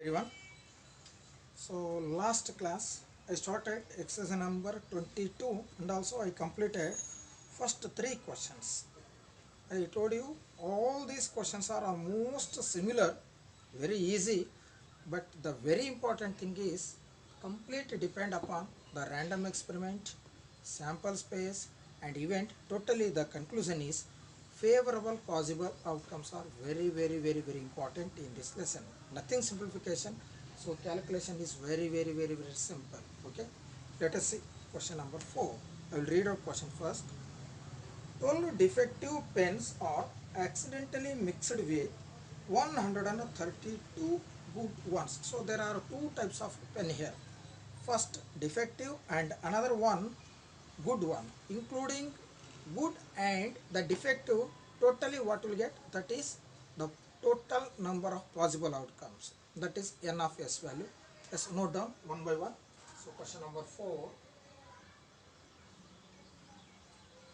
Everyone, so last class I started exercise number 22 and also I completed first three questions. I told you all these questions are almost similar, very easy, but the very important thing is complete depend upon the random experiment, sample space and event. Totally the conclusion is favorable possible outcomes are very important in this lesson. Nothing simplification, so calculation is very simple. Okay, let us see question number 4. I will read out question first. 12 defective pens are accidentally mixed with 132 good ones. So there are two types of pen here. First defective and another one good one. Including good and the defective, totally what will get? That is the total number of possible outcomes. That is n of s value. Let's note down one by one. So question number 4.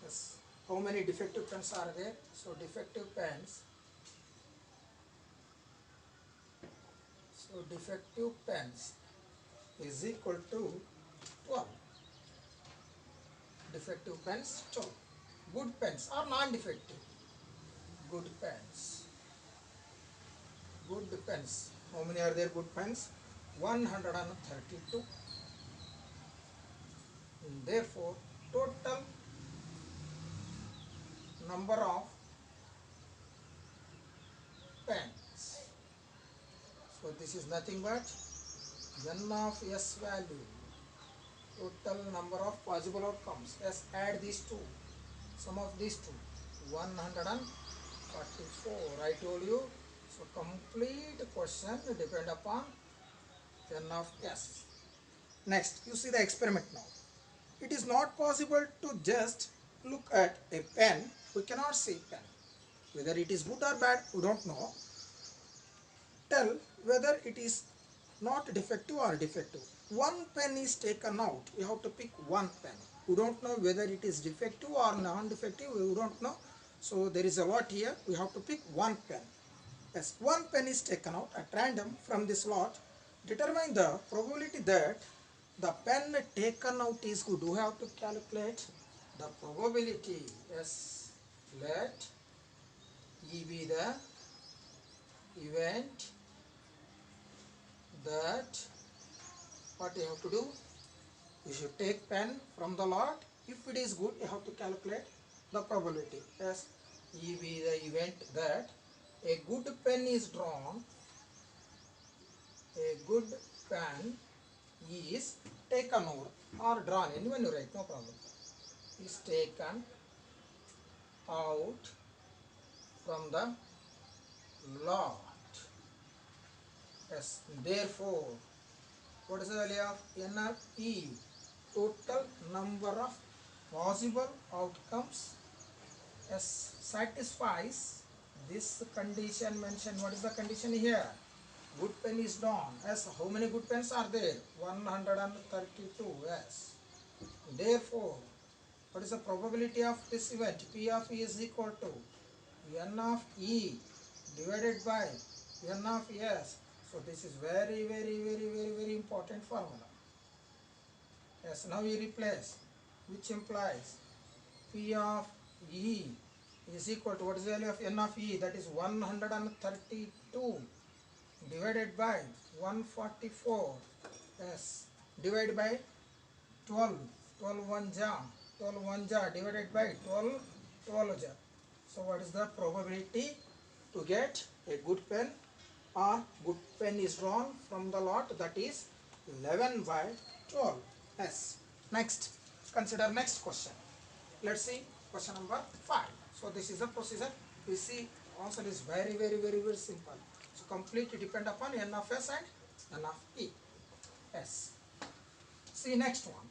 Yes. How many defective pens are there? So defective pens. So defective pens is equal to 12. Defective pens 12. Good pens are non-defective. Good pens. Good pens. How many are there good pens? 132. Therefore, total number of pens. So this is nothing but n of s value. Total number of possible outcomes. Let's add these two. Sum of these two. 144. I told you. So complete question depend upon n of s. Next, you see the experiment now. It is not possible to just look at a pen. We cannot see pen. Whether it is good or bad, we don't know. Tell whether it is not defective or defective. One pen is taken out. You have to pick one pen. We don't know whether it is defective or non-defective. We don't know. So there is a lot here. We have to pick one pen. Yes, one pen is taken out at random from this lot. Determine the probability that the pen taken out is good. We have to calculate the probability. Yes, let E be the event that what you have to do. You should take pen from the lot. If it is good, you have to calculate the probability. Yes, E be the event that a good pen is drawn. A good pen is taken out or drawn. Anyone you write, no problem. Is taken out from the lot. Yes. Therefore, what is the value of n of E? Total number of possible outcomes. Yes, satisfies this condition mentioned. What is the condition here? Good pen is drawn. Yes, how many good pens are there? 132. Yes. Therefore, what is the probability of this event? P of E is equal to n of E divided by n of S. So this is very important formula. Yes, now we replace, which implies P of E is equal to, what is the value of n of E? That is 132 divided by 144. Yes, divided by 12. 12 1 ja. 12 1 ja divided by 12. 12 ja. So what is the probability to get a good pen or good pen is drawn from the lot? That is 11 by 12. Yes. Next, consider next question. Let's see question number 5. So this is the procedure. We see answer is very simple. So completely depend upon n of s and n of e. Yes. See next one.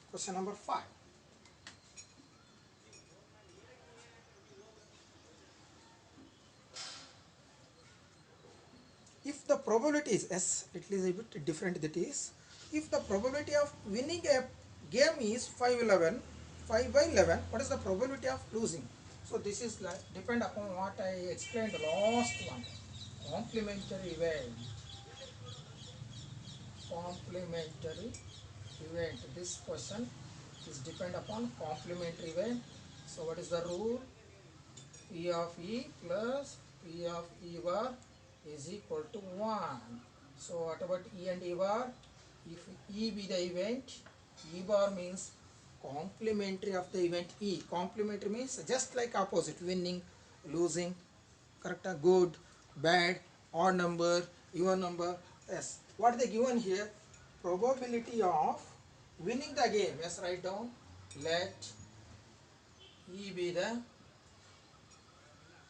Question number 5. If the probability is S, it is a bit different, that is, if the probability of winning a game is 5 by 11, what is the probability of losing? So this is like depend upon what I explained the last one. Complementary event. Complementary event. This question is depend upon complementary event. So what is the rule? P of E plus P of E bar is equal to 1. So what about E and E bar? If E be the event, E bar means complementary of the event E. Complementary means just like opposite, winning, losing, correct, good, bad, odd number, even number. Yes. What they given here? Probability of winning the game. Yes, write down. Let E be the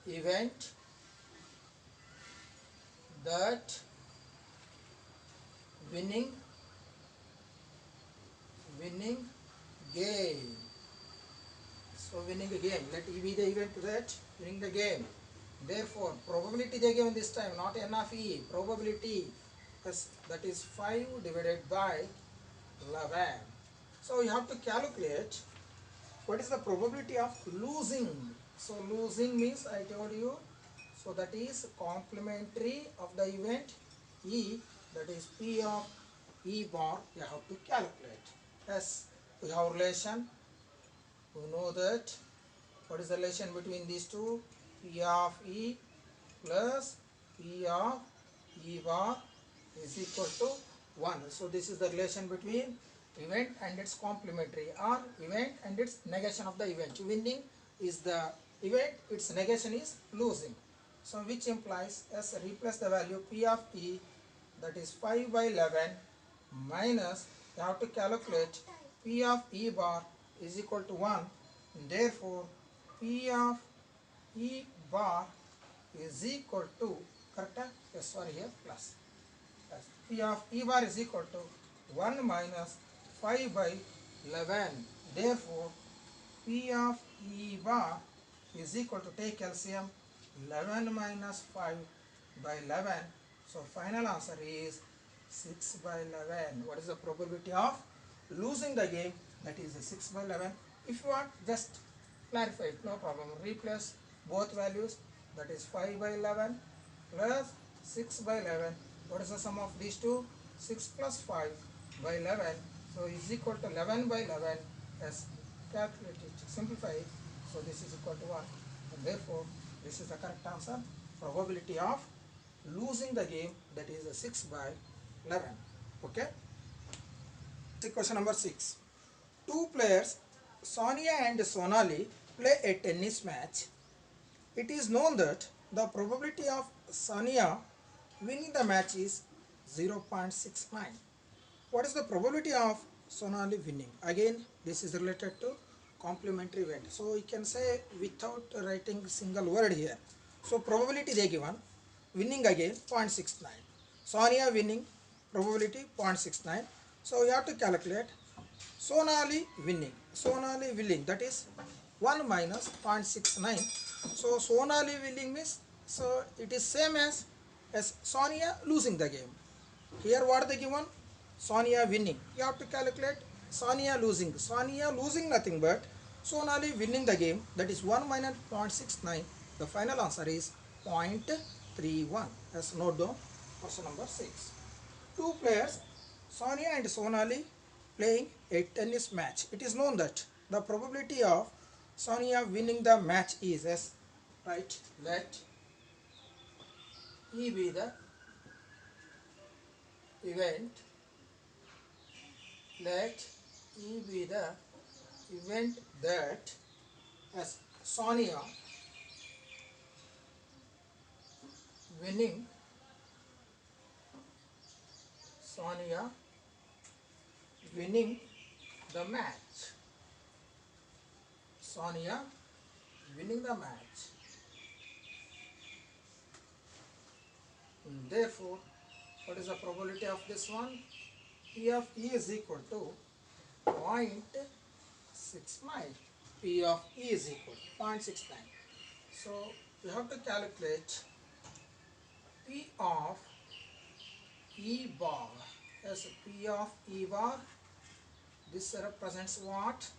event that winning winning game. So winning a game. Let E be the event that winning the game. Therefore, probability they given this time, not N of E. Probability, yes, that is 5 divided by 11. So you have to calculate what is the probability of losing. So losing means I told you. So that is complementary of the event E, that is P of E bar. You have to calculate. Yes, we have relation. We know that. What is the relation between these two? P of E plus P of E bar is equal to 1. So this is the relation between event and its complementary, or event and its negation of the event. Winning is the event, its negation is losing. So which implies, as replace the value P of E, that is 5 by 11 minus, you have to calculate P of E bar is equal to 1. Therefore P of E bar is equal to, correct? Yes, sorry, here plus. Yes. P of E bar is equal to 1 minus 5 by 11. Therefore P of E bar is equal to, take LCM, 11 minus 5 by 11. So final answer is 6 by 11. What is the probability of losing the game? That is 6 by 11. If you want, just clarify it, no problem. Replace both values, that is 5 by 11 plus 6 by 11. What is the sum of these two? 6 plus 5 by 11. So is equal to 11 by 11. As calculate it, simplify it. So this is equal to 1. And therefore, this is the correct answer. Probability of losing the game, that is 6 by 11. Okay. Question number 6. Two players, Sonia and Sonali, play a tennis match. It is known that the probability of Sonia winning the match is 0.69. What is the probability of Sonali winning? Again, this is related to complementary event. So you can say without writing single word here. So probability they given, winning again 0.69. Sonia winning, probability 0.69. So you have to calculate Sonali winning. Sonali winning, that is 1 minus 0.69. So Sonali winning means, so it is same as Sonia losing the game. Here what they given? Sonia winning. You have to calculate Sonia losing. Sonia losing nothing but Sonali winning the game, that is 1 minus 0.69. The final answer is 0.31. As note down question number 6. Two players, Sonia and Sonali, playing a tennis match. It is known that the probability of Sonia winning the match is, as right, let E be the event, let E be the event that, as Sonia winning, Sonia winning the match, Sonia winning the match. Therefore, what is the probability of this one? P of E is equal to 0.69. P of E is equal to 0.69. So we have to calculate P of E bar. As P of E bar, this represents what?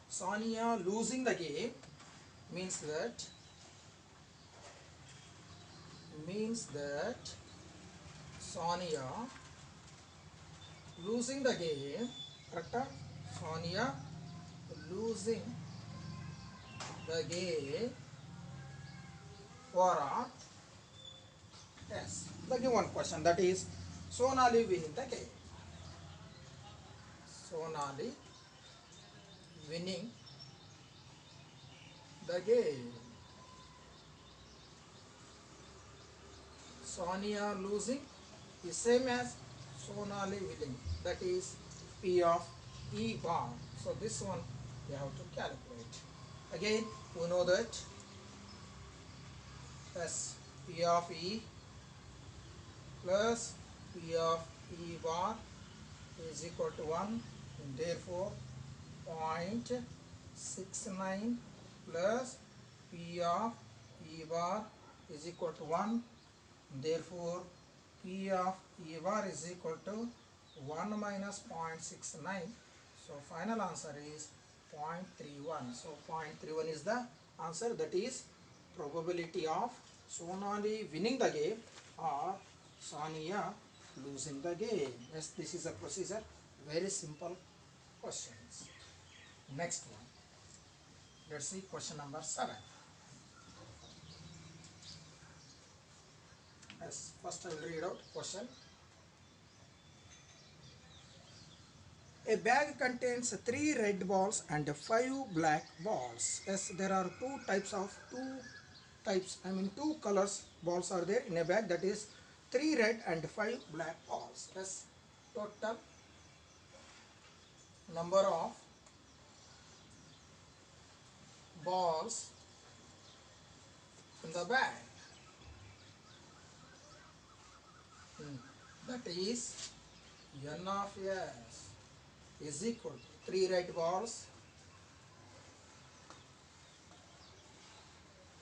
Sonia losing the game. means that Sonia losing the game, correct? Sonia losing the game for a yes. The given question, that is Sonali winning the game. Sonali winning the game. Sonia losing is same as Sonali winning. That is P of E bar. So this one you have to calculate. Again, we know that as P of E plus P of E bar is equal to 1. Therefore, 0.69 plus P of E bar is equal to 1. Therefore, P of E bar is equal to 1 minus 0.69. So, final answer is 0.31. So, 0.31 is the answer. That is probability of Sonali winning the game or Sonia losing the game. Yes, this is a procedure. Very simple questions. Next one. Let's see question number 7. Yes, first I will read out question. A bag contains 3 red balls and 5 black balls. Yes, there are two colors balls are there in a bag, that is 3 red and 5 black balls. Yes, total number of balls in the bag. That is N of S is equal to 3 red balls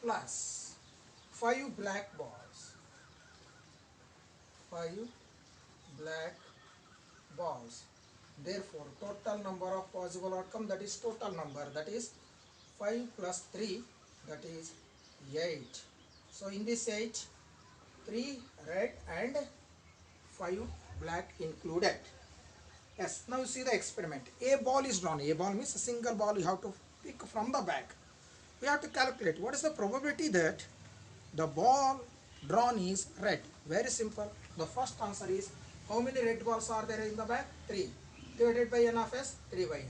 plus 5 black balls. 5 black balls. Therefore, total number of possible outcome, that is total number, that is 5 plus 3, that is 8. So, in this 8, 3 red and 5 black included. Yes, now you see the experiment. A ball is drawn. A ball means a single ball you have to pick from the bag. We have to calculate what is the probability that the ball drawn is red. Very simple. The first answer is, how many red balls are there in the bag? 3. Divided by N of S, 3 by 8.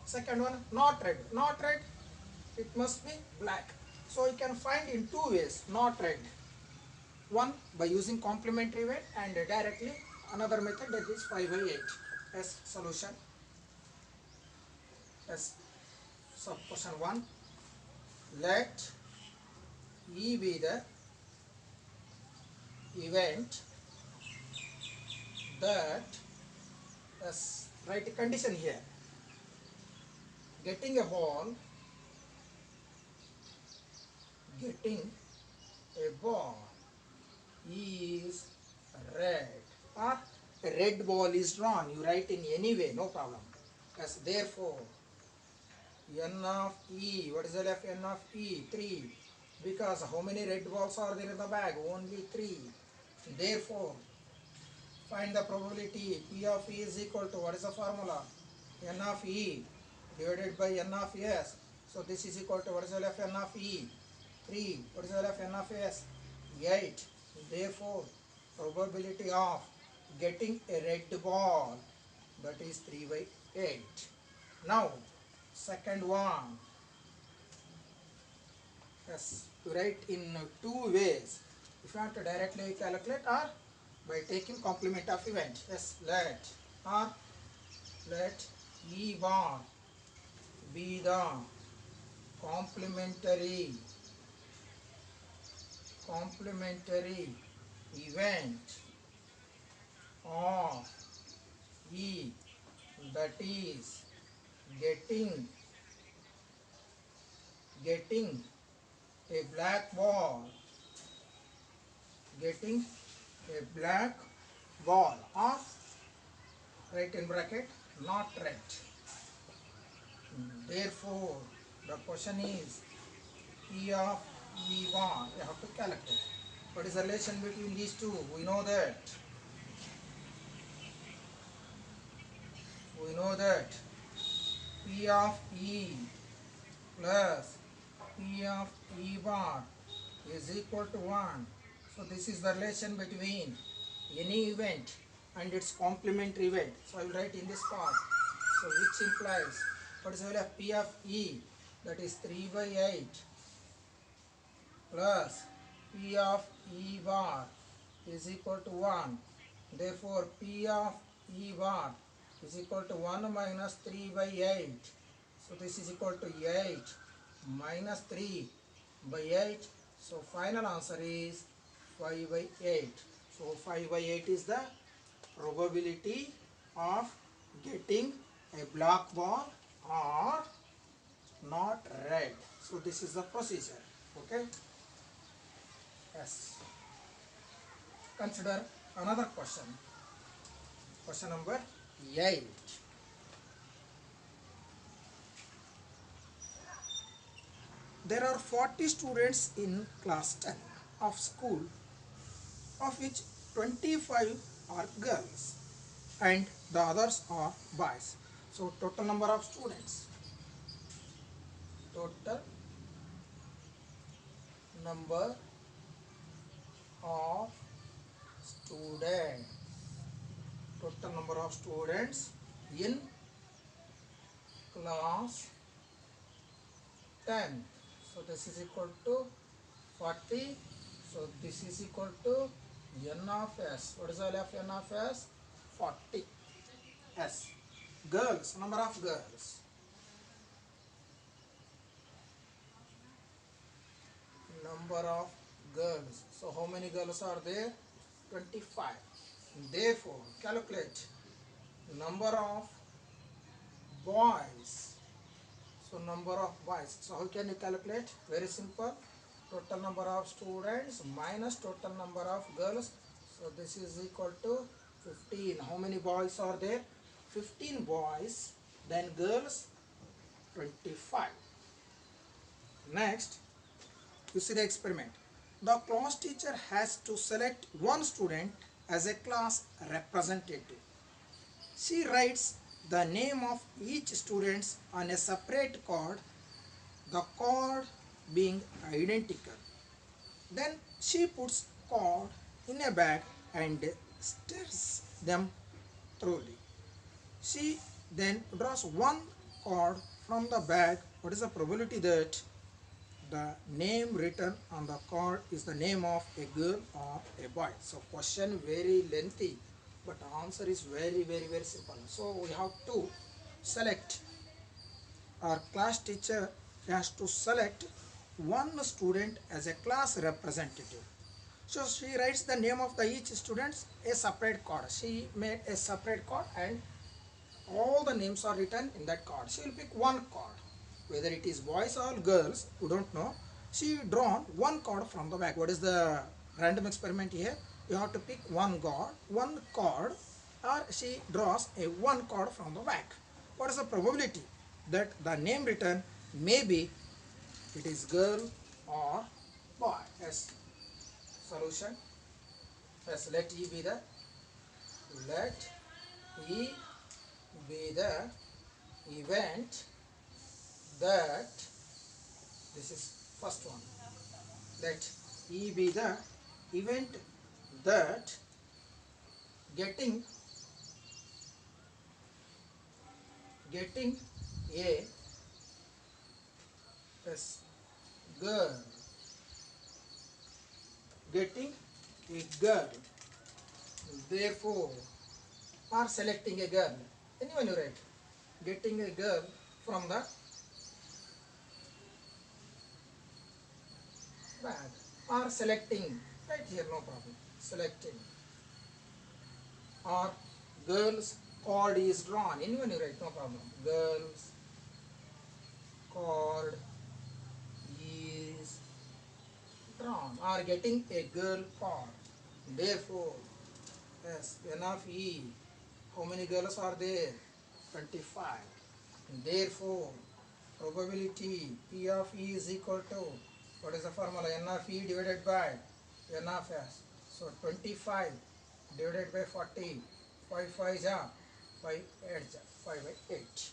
Second one, not red. Not red, it must be black. So you can find in two ways, not red. One by using complementary way and directly another method, that is 5 by 8 as solution. As sub question 1, let E be the event that, as write a condition here, getting a ball is red, or a red ball is drawn. You write in any way, no problem. As therefore, N of E, what is the left N of E? 3. Because how many red balls are there in the bag? Only 3. Therefore, find the probability. P of E is equal to, what is the formula? N of E divided by N of S. So this is equal to, what is the left N of E? 3. What is the left N of S? 8. Therefore, probability of getting a red ball, that is 3 by 8. Now, second one. Yes, to write in two ways. If you want to directly calculate or by taking complement of event. Yes, let E bar be the complementary event of E, that is getting a black ball, or write in bracket, not red. Therefore, the question is, P of V1. We have to calculate. What is the relation between these two? We know that. P of E plus P of E bar is equal to 1. So this is the relation between any event and its complementary event. So I will write in this part. So which implies what is the value of P of E, that is 3 by 8 plus P of E bar is equal to 1. Therefore P of E bar is equal to 1 minus 3 by 8. So this is equal to 8 minus 3 by 8. So final answer is 5 by 8. So 5 by 8 is the probability of getting a black ball or not red. So this is the procedure. Okay. Yes. Consider another question. Question number 8. There are 40 students in class 10 of school, of which 25 are girls and the others are boys. So total number of students. Total number of students. Total number of students in class 10. So this is equal to 40. So this is equal to n of s. What is the value of n of s? 40. S. Girls, number of girls. Number of girls. So how many girls are there? 25. Therefore, calculate number of boys. So number of boys. So how can you calculate? Very simple. Total number of students minus total number of girls. So this is equal to 15. How many boys are there? 15 boys. Then girls 25. Next, you see the experiment. The class teacher has to select one student as a class representative. She writes the name of each student on a separate card, the card being identical. Then she puts card in a bag and stirs them thoroughly. She then draws one card from the bag. What is the probability that the name written on the card is the name of a girl or a boy? So question very lengthy, but the answer is very simple. So we have to select, our class teacher has to select one student as a class representative. So she writes the name of the each student a separate card. She made a separate card and all the names are written in that card. She will pick one card, whether it is boys or girls, we don't know. She drawn one card from the bag. What is the random experiment here? You have to pick one card, or she draws a one card from the bag. What is the probability that the name written may be it is girl or boy? As solution, as let E be the event that, this is first one, let E be the event that getting a yes, girl, getting a girl, therefore, or selecting a girl, anyone you write, getting a girl from the bag, or selecting, right here, no problem, selecting, or girls card is drawn, anyone you write, no problem, girls card is drawn, or getting a girl card. Therefore, yes, n of E, how many girls are there? 25. Therefore, probability P of E is equal to What is the formula? N of E divided by N of S. So 25 divided by 40. 5 5 ja, 5 8 ja, 5 by 8.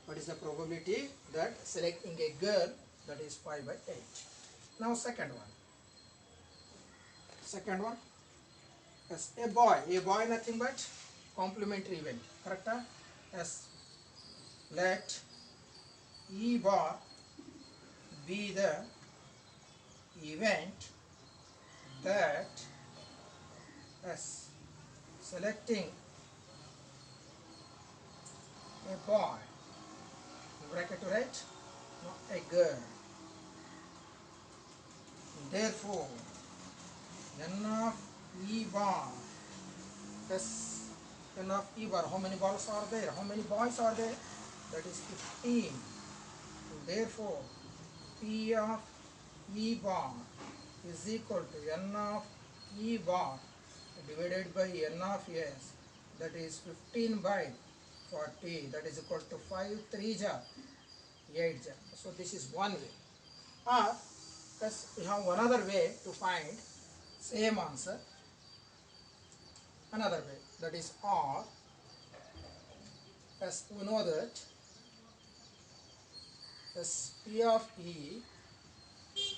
What is the probability that selecting a girl, that is 5 by 8. Now second one. Second one. Yes, a boy nothing but complementary event. Correct? Yes. Let E bar be the event that S selecting a boy, bracket to write, not a girl. Therefore, N of E bar, S N of E bar, how many balls are there? How many boys are there? That is 15. Therefore, P of E bar is equal to N of E bar divided by N of S, that is 15 by 40, that is equal to 5 3 ja, 8 ja. So this is one way. Or yes, we have another way to find same answer. Another way, that is or, as we know that as P of E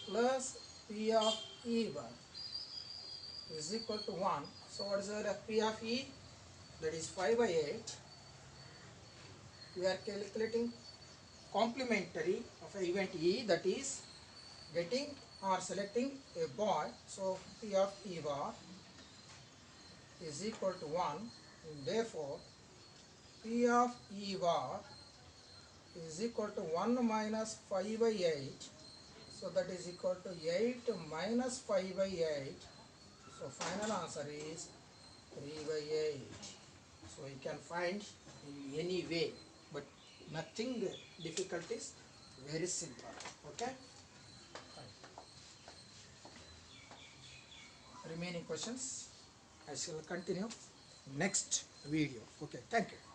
plus P of E bar is equal to 1. So what is the P of E? That is 5 by 8. We are calculating complementary of a event E, that is getting or selecting a boy. So P of E bar is equal to 1. Therefore, P of E bar is equal to 1 minus 5 by 8. So that is equal to 8 minus 5 by 8. So final answer is 3 by 8. So you can find in any way, but nothing difficult, is very simple. Okay. Remaining questions I shall continue next video. Okay, thank you.